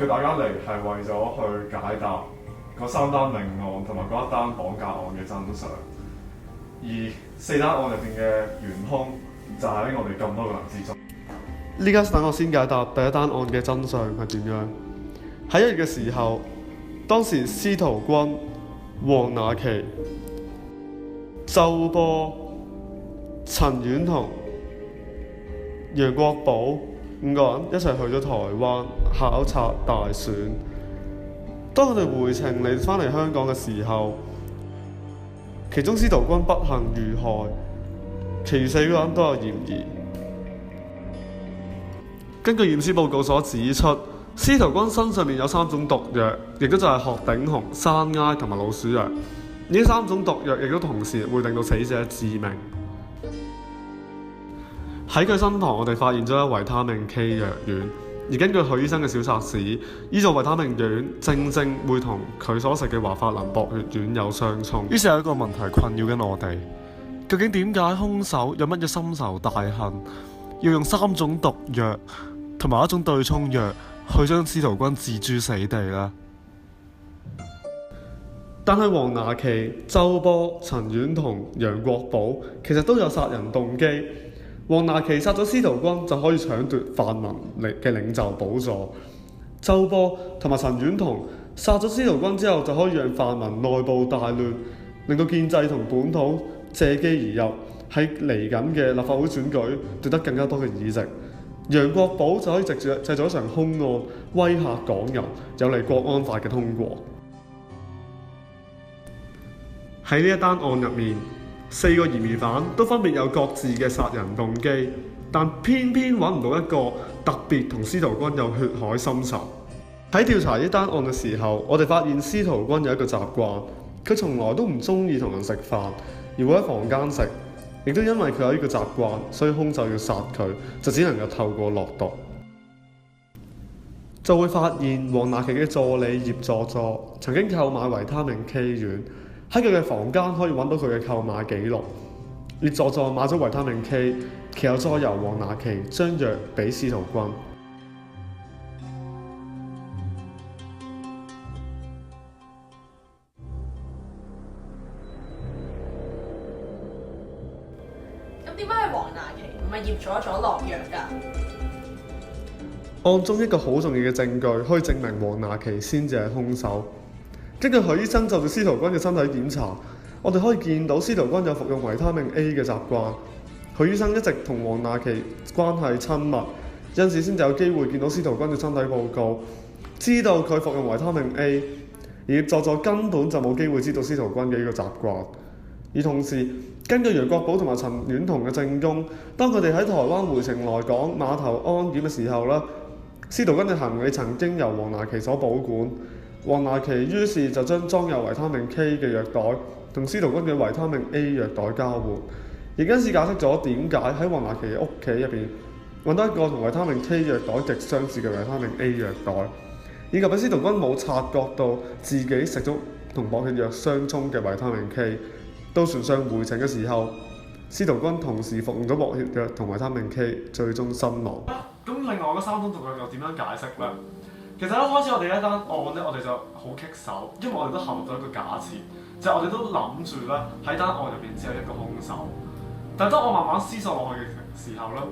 叫大家嚟係為咗去解答嗰3單命案同埋嗰1單綁架案嘅真相，而4單案入邊嘅元兇就喺我哋咁多個人之中。呢家等我先解答第1單案嘅真相係點樣。喺1月嘅時候，當時司徒君、黃雅琪、周波、陳婉彤、楊國寶5個人一齊去咗台灣考察大選。當佢哋回程嚟返嚟香港嘅時候，其中司徒君不幸遇害，其餘4個人都有嫌疑。根據驗屍報告所指出，司徒君身上面有3種毒藥，亦都就係鶴頂紅、山埃同埋老鼠藥。呢3種毒藥亦都同時會令到死者致命。喺佢身旁，我哋發現咗一維他命 K 藥丸，而根據許醫生嘅小冊子，呢種維他命丸正正會同佢所食嘅華法林薄血丸有相沖。於是有一個問題困擾緊我哋，究竟點解兇手有乜嘢深仇大恨，要用3種毒藥同埋一種對沖藥去將司徒君置諸死地呢？但係黃雅琪、周波、陳婉彤、楊國寶其實都有殺人動機。黃雅琪殺咗司徒君就可以搶奪泛民嘅領袖寶座，周波同埋陳婉彤殺咗司徒君之後就可以讓泛民內部大亂，令到建制同本土借機而入，喺嚟緊嘅立法會選舉奪得更加多嘅議席。楊國寶就可以藉住製造一場兇案，威嚇港人，有利國安法嘅通過。喺呢1單案入面，4個嫌疑犯都分別有各自嘅殺人動機，但偏偏揾唔到一個特別同司徒君有血海深仇。喺調查呢單案嘅時候，我哋發現司徒君有一個習慣，佢從來都唔中意同人食飯，而會喺房間食。亦都因為佢有呢個習慣，所以兇手要殺佢，就只能夠透過落毒。就會發現黃雅琪嘅助理葉佐佐曾經購買維他命 K 丸，喺佢嘅房間可以揾到佢嘅購買記錄。葉佐佐買咗維他命 K， 其後再由黃雅琪將藥俾司徒君。點解係黃雅琪唔係葉佐佐落藥㗎？案中一個好重要嘅證據，可以證明黃雅琪先至係兇手。根據許醫生就住司徒君嘅身體檢查，我哋可以見到司徒君有服用維他命 A 嘅習慣。許醫生一直同黃雅琪關係親密，因此先至有機會見到司徒君嘅身體報告，知道佢服用維他命 A， 而葉佐佐根本就冇機會知道司徒君嘅呢個習慣。而同時，根據楊國寶同埋陳婉彤嘅證供，當佢哋喺台灣回程來港碼頭安檢嘅時候咧，司徒君嘅行李曾經由黃雅琪所保管。黃雅琪於是就將裝有維他命 K 嘅藥袋同司徒君嘅維他命 A 藥袋交換，亦因此解釋咗點解喺黃雅琪嘅屋企入邊揾到一個同維他命 K 藥袋極相似嘅維他命 A 藥袋，以及喺司徒君冇察覺到自己食咗同薄血藥相沖嘅維他命 K。到船上回程嘅時候，司徒君同時服用咗薄血藥同維他命 K， 最終身亡。咁另外嗰3種毒藥又點樣解釋呢？其實一開始我哋一單案咧，我哋就好棘手，因為我哋都陷入咗一個假設，就係我哋都諗住咧喺單案入邊只有一個兇手。但係當我慢慢思索落去嘅時候咧，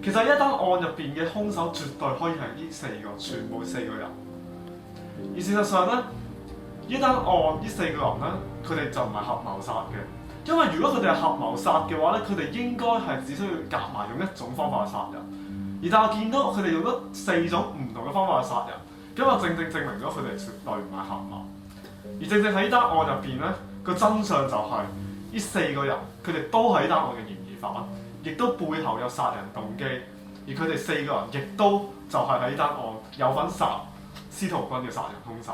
其實喺一單案入邊嘅兇手絕對可以係呢4個，全部4個人。而事實上咧，呢單案呢4個人咧，佢哋就唔係合謀殺嘅。因為如果佢哋係合謀殺嘅話咧，佢哋應該係只需要夾埋用一種方法去殺人。而但係見到佢哋用咗4種唔同嘅方法去殺人，咁就正正證明咗佢哋絕對唔係合謀。而正正喺呢單案入邊咧，個真相就係呢4個人，佢哋都係呢單案嘅嫌疑犯，亦都背後有殺人動機。而佢哋4個人亦都就係喺呢單案有份殺司徒君嘅殺人兇手。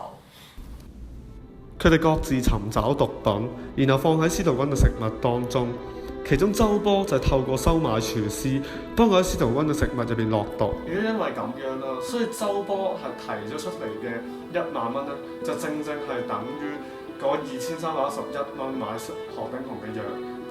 佢哋各自尋找毒品，然後放喺司徒君嘅食物當中。其中周波就係透過收買廚師，幫佢喺司徒君嘅食物入邊落毒。亦都因為咁樣啦，所以周波係提咗出嚟嘅1萬蚊咧，就正正係等於嗰2311蚊買鶴頂紅嘅藥，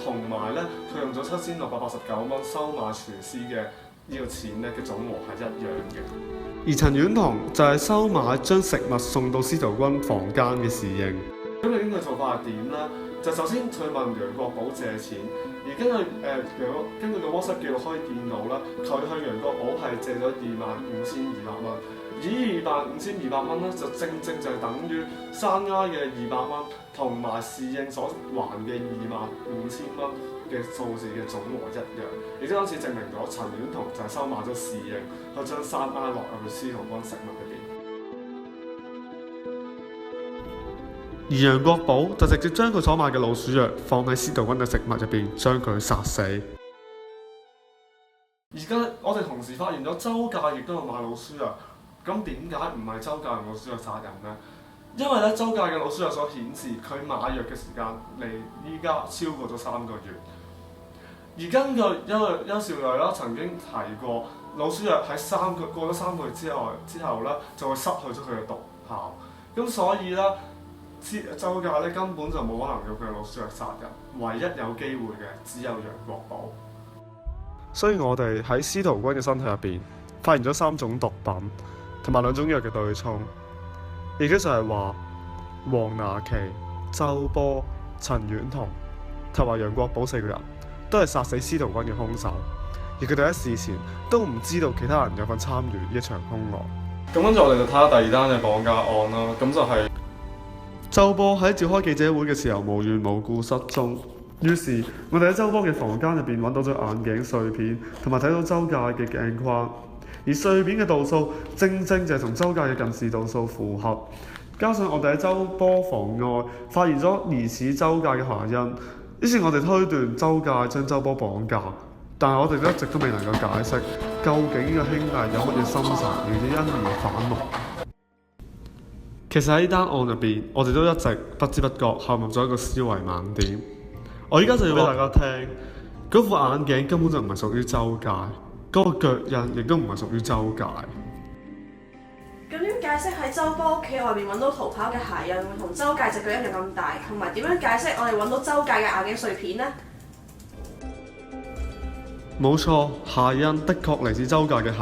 同埋咧佢用咗7689蚊收買廚師嘅呢個錢咧嘅總和係一樣嘅。而陳婉彤就係收買將食物送到司徒君房間嘅侍應。咁究竟佢做法係點咧？就首先佢問楊國寶借錢，而根據個 WhatsApp 記錄可以見到啦，佢向楊國寶係借咗25,200蚊，而25,200蚊咧就正就係等於山埃嘅200蚊同埋侍應所還嘅25,000蚊嘅數字嘅總和一樣，亦都因此證明咗陳婉彤就係收買咗侍應去將山埃落入去司徒君食物入邊。而楊國寶就直接將佢所買嘅老鼠藥放喺司徒君嘅食物入邊，將佢殺死。而家我哋同時發現咗周介亦都有買老鼠藥，咁點解唔係周介用老鼠藥殺人呢？因為咧，周介嘅老鼠藥所顯示佢買藥嘅時間離依家超過咗3個月。而根據邱少睿啦曾經提過，老鼠藥喺過咗3個月之後咧，就會失去咗佢嘅毒效。咁所以咧，周介咧根本就冇可能用佢嘅老鼠藥殺人，唯一有機會嘅只有楊國寶。所以我哋喺司徒君嘅身體入邊發現咗3種毒品同埋2種藥嘅對沖，亦即就係話黃拿琪、周波、陳婉彤同埋楊國寶4個人都係殺死司徒君嘅兇手，而佢哋喺事前都唔知道其他人有份參與呢一場兇案。咁跟住我哋就睇下第2單嘅綁架案啦。咁就係周波喺召開記者會嘅時候無緣無故失蹤，於是我哋喺周波嘅房間入邊揾到咗眼鏡碎片，同埋睇到周介嘅鏡框，而碎片嘅度數正就係同周介嘅近視度數符合，加上我哋喺周波房外發現咗疑似周介嘅鞋印，於是我哋推斷周介將周波綁架，但係我哋一直都未能夠解釋究竟呢個兄弟有乜嘢心神，而且因而反目。其實喺呢單案入邊，我哋都一直不知不覺陷入咗一個思維盲點。我依家就要俾大家聽，嗰副眼鏡根本就唔係屬於周介，嗰個腳印亦都唔係屬於周介。咁點解釋喺周波屋企外面揾到逃跑嘅鞋印會同周介隻腳一樣咁大？同埋點樣解釋我哋揾到周介嘅眼鏡碎片呢？冇錯，鞋印的確嚟自周介嘅鞋，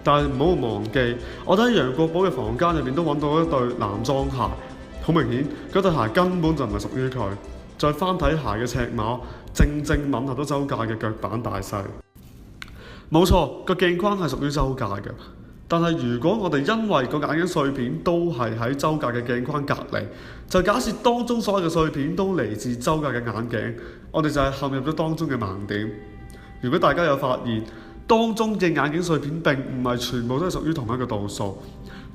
但係唔好忘記，我哋喺楊國寶嘅房間入邊都揾到一對男裝鞋，好明顯嗰對鞋根本就唔係屬於佢。再翻睇鞋嘅尺碼，正吻合到周介嘅腳板大細。冇錯，個鏡框係屬於周介嘅。但係如果我哋因為個眼鏡碎片都係喺周介嘅鏡框隔離，就假設當中所有嘅碎片都嚟自周介嘅眼鏡，我哋就係陷入咗當中嘅盲點。如果大家有發現，當中嘅眼鏡碎片並唔係全部都係屬於同一個度數，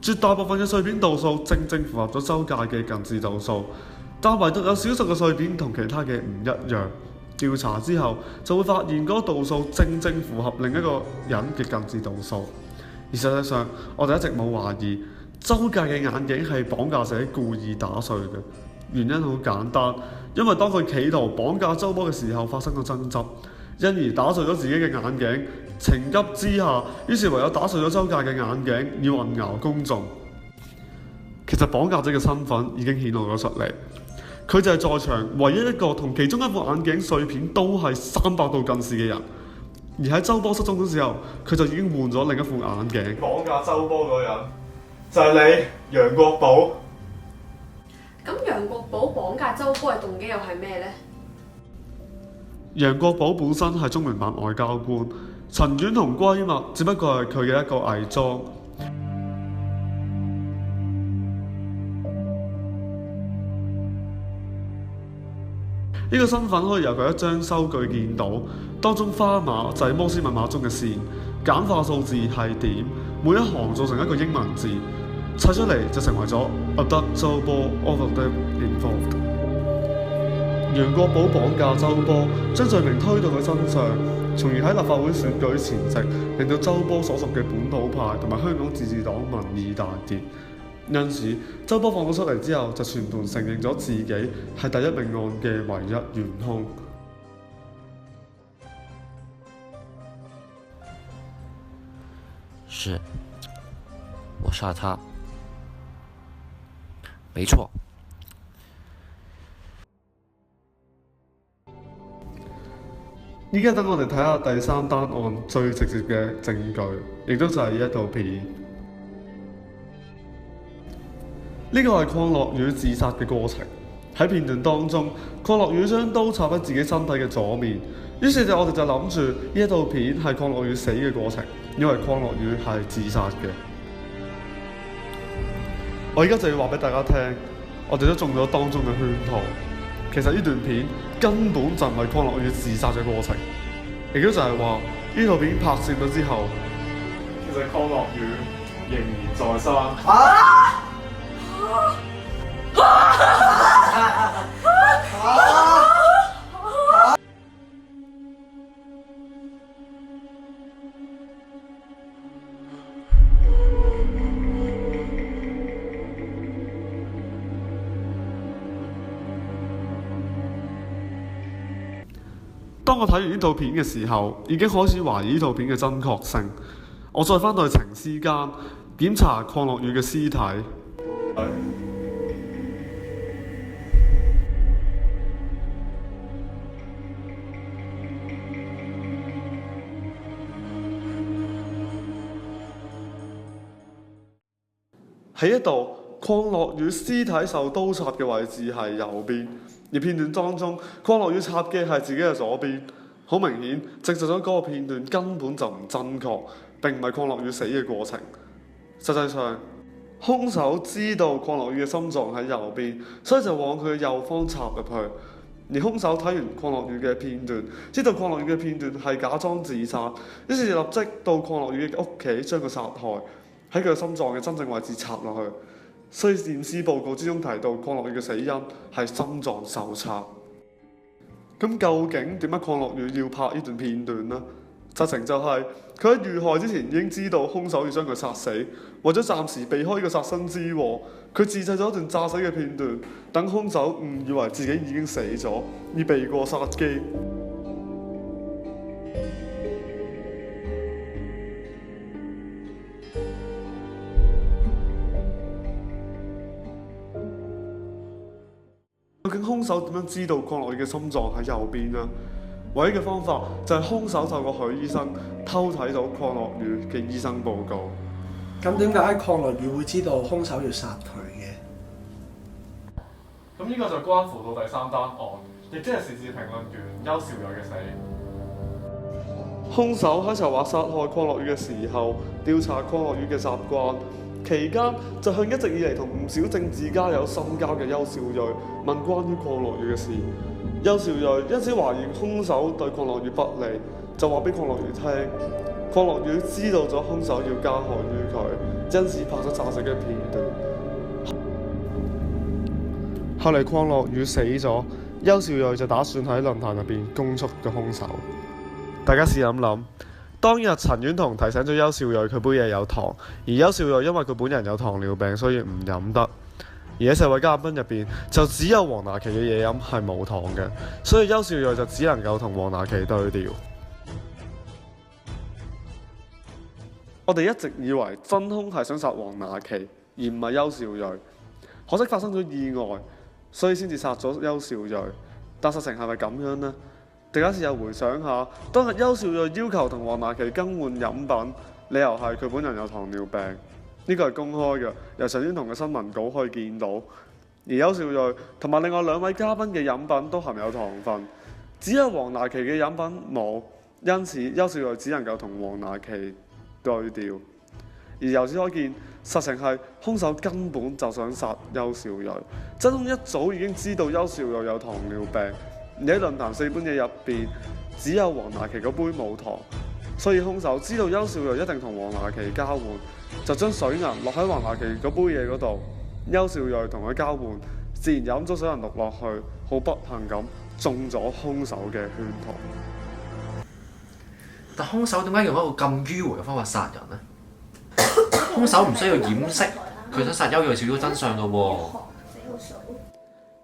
絕大部分嘅碎片度數正符合咗周介嘅近視度數。但唯獨有少數嘅碎片同其他嘅唔一樣，調查之後就會發現嗰個度數正符合另一個人嘅近視度數。而實際上，我哋一直冇懷疑周介嘅眼鏡係綁架者故意打碎嘅。原因好簡單，因為當佢企圖綁架周波嘅時候發生咗爭執，因而打碎咗自己嘅眼鏡。情急之下，於是唯有打碎咗周介嘅眼鏡，以混淆公眾。其實綁架者嘅身份已經顯露咗出嚟。佢就係在場唯一一個同其中一副眼鏡碎片都係300度近視嘅人，而喺周波失蹤嘅時候，佢就已經換咗另一副眼鏡。綁架周波嗰人就係你，楊國寶。咁楊國寶綁架周波嘅動機又係咩呢？楊國寶本身係中聯辦外交官，陳婉彤閨蜜只不過係佢嘅一個偽裝。呢個身份可以由佢一張收據見到，當中花碼就係摩斯密碼中嘅線，簡化數字係點，每一行做成一個英文字，砌出嚟就成為咗 abduct 周波 all of them involved。楊國寶綁架周波，將罪名推到佢身上，從而喺立法會選舉前夕，令到周波所屬嘅本土派同埋香港自治黨民意大跌。因此，周波放咗出嚟之後，就全盤承認咗自己係第一命案嘅唯一元兇。是，我殺他，沒錯。依家等我哋睇下第3單案最直接嘅證據，亦都就係呢一套片。呢個係鄺樂宇自殺嘅過程。喺片段當中，鄺樂宇將刀插喺自己身體嘅左面，於是我哋就諗住呢一套片係鄺樂宇死嘅過程，因為鄺樂宇係自殺嘅。我而家就要話俾大家聽，我哋都中咗當中嘅圈套。其實呢段片根本就唔係鄺樂宇自殺嘅過程，亦都就係話呢套片拍攝咗之後，其實鄺樂宇仍然在生。當我睇完呢套片嘅時候，已經開始懷疑呢套片嘅真確性。我再返到去停屍間檢查鄺樂宇嘅屍體。喺一度，鄺樂宇屍體受刀插嘅位置係右邊，而片段當中，鄺樂宇插嘅係自己嘅左邊。好明顯，證實咗嗰個片段根本就唔真確，並唔係鄺樂宇死嘅過程。實際上，兇手知道鄺樂宇嘅心臟喺右邊，所以就往佢嘅右方插入去。而兇手睇完鄺樂宇嘅片段，知道鄺樂宇嘅片段係假裝自殺，於是立即到鄺樂宇嘅屋企將佢殺害，喺佢心臟嘅真正位置插落去。所以驗屍報告之中提到鄺樂宇嘅死因係心臟受插。咁究竟點解鄺樂宇要拍呢段片段呢？實情就係佢喺遇害之前已經知道兇手要將佢殺死，為咗暫時避開呢個殺身之禍，佢自製咗一段詐死嘅片段，等兇手誤以為自己已經死咗，而避過殺機。究竟兇手點樣知道鄺樂宇嘅心臟喺右邊呢？唯一嘅方法就係兇手透過許醫生偷睇到鄺樂宇嘅醫生報告。咁點解鄺樂宇會知道兇手要殺佢嘅？咁呢個就關乎到第三單案，亦即係時事評論員邱兆睿嘅死。兇手喺籌劃殺害鄺樂宇嘅時候，調查鄺樂宇嘅習慣，期間就向一直以嚟同唔少政治家有深交嘅邱兆睿問關於鄺樂宇嘅事。邱兆睿因此懷疑兇手對鄺樂宇不利，就話俾鄺樂宇聽，鄺樂宇知道咗兇手要加害於佢，因此拍咗詐死嘅片段。後嚟鄺樂宇死咗，邱兆睿就打算喺論壇入邊供出個兇手。大家試諗諗，當日陳婉彤提醒咗邱兆睿佢杯嘢有糖，而邱兆睿因為佢本人有糖尿病，所以唔飲得。而喺4位嘉賓入邊，就只有黃拿琪嘅嘢飲係冇糖嘅，所以邱兆睿就只能夠同黃拿琪對調。我哋一直以為真兇係想殺黃拿琪，而唔係邱兆睿。可惜發生咗意外，所以先至殺咗邱兆睿。但實情係咪咁樣呢？大家試下回想下，當日邱兆睿要求同黃拿琪更換飲品，理由係佢本人有糖尿病。呢個係公開嘅，由陳婉彤嘅新聞稿可以見到。而邱兆睿同埋另外2位嘉賓嘅飲品都含有糖分，只有黃拿琪嘅飲品冇，因此邱兆睿只能夠同黃拿琪對調。而由此可見，實情係兇手根本就想殺邱兆睿。真兇一早已經知道邱兆睿有糖尿病，而喺論壇4杯嘢入邊，只有黃拿琪嗰杯冇糖，所以兇手知道邱兆睿一定同黃拿琪交換，就將水銀落喺黃拿琪嗰杯嘢嗰度。邱兆睿同佢交換，自然飲咗水銀落去，好不幸咁中咗兇手嘅圈套。但兇手點解用一個咁迂迴嘅方法殺人呢？兇手唔需要掩飾佢想殺邱兆睿真相嘅喎。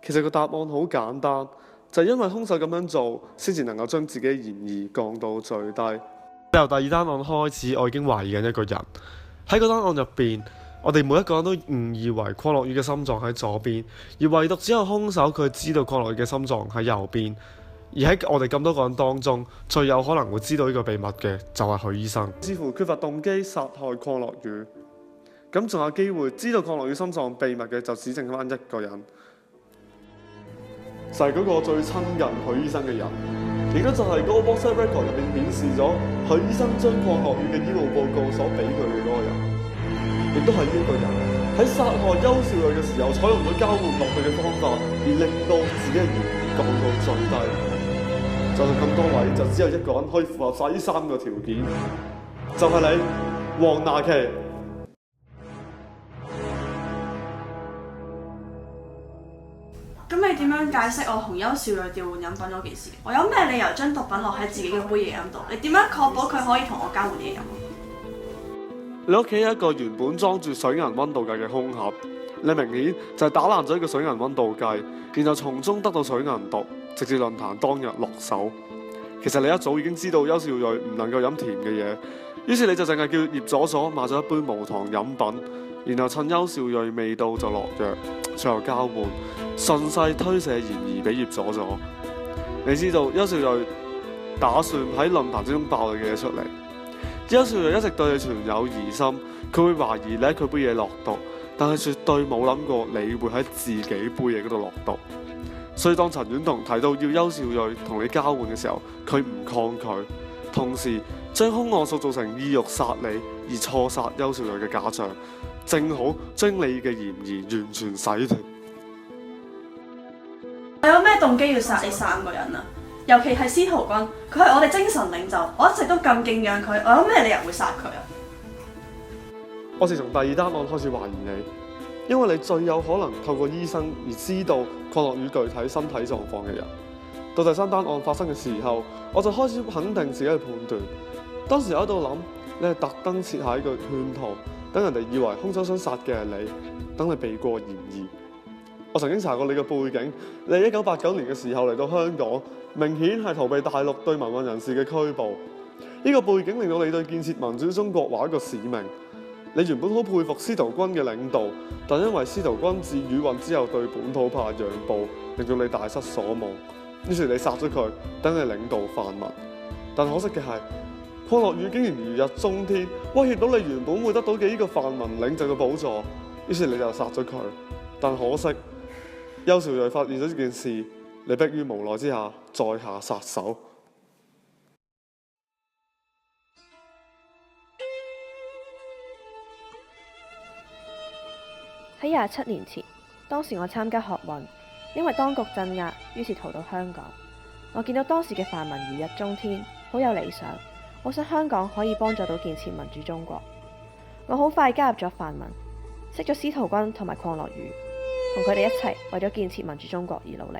其實個答案好簡單，就係因為兇手咁樣做，先至能夠將自己嘅嫌疑降到最低。由第2單案開始，我已經懷疑緊一個人。喺嗰單案入邊，我哋每一個人都誤以為鄺樂宇嘅心臟喺左邊，而唯獨只有兇手佢知道鄺樂宇嘅心臟喺右邊。而喺我哋咁多個人當中，最有可能會知道呢個秘密嘅就係許醫生。似乎缺乏動機殺害鄺樂宇。咁仲有機會知道鄺樂宇心臟秘密嘅就只剩翻一個人，就係嗰個最親近許醫生嘅人，亦都就係嗰個 WhatsApp record 入面顯示咗許醫生將鄺樂宇嘅醫務報告所俾佢嘅嗰個人，亦都係呢一個人喺殺害邱少睿嘅時候採用咗交換落地嘅方法，而令到自己嘅嫌疑降到最低。在座咁多位，就只有一個人可以符合晒呢3個條件，就係你，黃娜琪。咁你點樣解釋我同邱少睿調換飲品嗰件事？我有咩理由將毒品落喺自己嘅杯嘢飲度？你點樣確保佢可以同我交換嘢飲？你屋企有一個原本裝住水銀溫度計嘅空盒，你明顯就係打爛咗一個水銀溫度計，然後從中得到水銀毒，直至論壇當日落手。其實你一早已經知道邱少睿唔能夠飲甜嘅嘢，於是你就淨係叫葉佐佐買咗一杯無糖飲品，然後趁邱少睿未到就落藥，最後交換，順勢推卸嫌疑俾葉佐佐。你知道邱少睿打算喺論壇之中爆你嘅嘢出嚟，邱少睿一直對你存有疑心，佢會懷疑你喺佢杯嘢落毒，但係絕對冇諗過你會喺自己杯嘢嗰度落毒。所以當陳婉彤提到要邱少睿同你交換嘅時候，佢唔抗拒，同時將兇案塑造成意欲殺你而錯殺邱少睿嘅假象，正好將你嘅嫌疑完全洗脫。我有咩動機要殺你3個人啊？尤其係司徒君，佢係我哋精神領袖，我一直都咁敬仰佢，我有咩理由會殺佢啊？我是從第2單案開始懷疑你，因為你最有可能透過醫生而知道鄺樂宇具體身體狀況嘅人。到第3單案發生嘅時候，我就開始肯定自己嘅判斷。當時我喺度諗，你係特登設下一個圈套，等人哋以為兇手想殺嘅係你，等你避過嫌疑。我曾經查過你嘅背景，你喺1989年嘅時候嚟到香港，明顯係逃避大陸對民運人士嘅拘捕。呢個背景令到你對建設民主中國畫一個使命。你原本好佩服司徒君嘅領導，但因為司徒君自雨運之後對本土派讓步，令到你大失所望。於是你殺咗佢，等你領導泛民。但可惜嘅係，鄺樂宇竟然如日中天，威脅到你原本會得到嘅呢個泛民領袖嘅寶座。於是你就殺咗佢。但可惜，邱少睿發現咗呢件事，你迫於無奈之下再下殺手。喺27年前，當時我參加學運，因為當局鎮壓，於是逃到香港。我見到當時嘅泛民如日中天，好有理想。我想香港可以幫助到建設民主中國。我好快加入咗泛民，識咗司徒君同埋鄺樂宇，同佢哋一齊為咗建設民主中國而努力。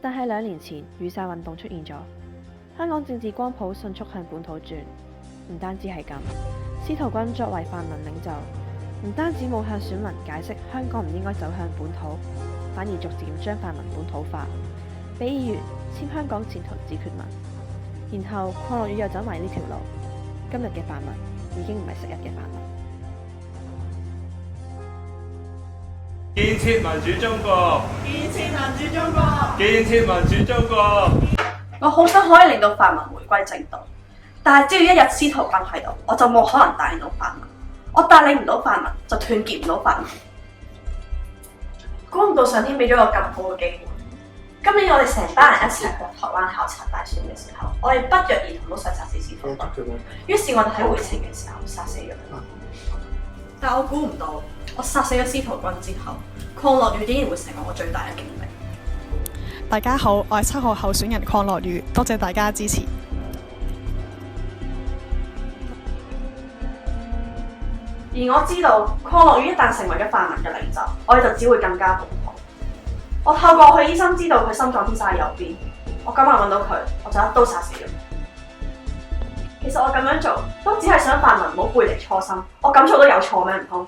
但係2年前雨傘運動出現咗，香港政治光譜迅速向本土轉。唔單止係咁，司徒君作為泛民領袖，唔單止冇向選民解釋香港唔應該走向本土，反而逐漸將泛民本土化，俾議員簽香港前途自決文。然後鄺樂宇又走埋呢條路，今日嘅泛民已經唔係昔日嘅泛民。建設民主中國，建設民主中國，建設民主中國。我好想可以令到泛民回歸正道，但係只要一日司徒君喺度，我就冇可能帶領到泛民。我帶領唔到泛民，就團結唔到泛民。估唔到上天俾咗個咁好嘅機會。今年我哋成班人一齊去台灣考察大選嘅時候，我哋不約而同都想殺死司徒君。於是我哋喺回程嘅時候殺死咗佢。但我估唔到，我殺死咗司徒君之後，鄺樂宇竟然會成為我最大嘅勁敵。大家好，我係7號候選人鄺樂宇，多謝大家支持。而我知道鄺樂宇一旦成為咗泛民嘅領袖，我哋就只會更加恐怖。我透過許醫生知道佢心臟天生喺右邊，我今晚揾到佢，我就一刀殺死咗佢。其實我咁樣做都只係想泛民唔好背離初心，我咁做都有錯咩？唔通？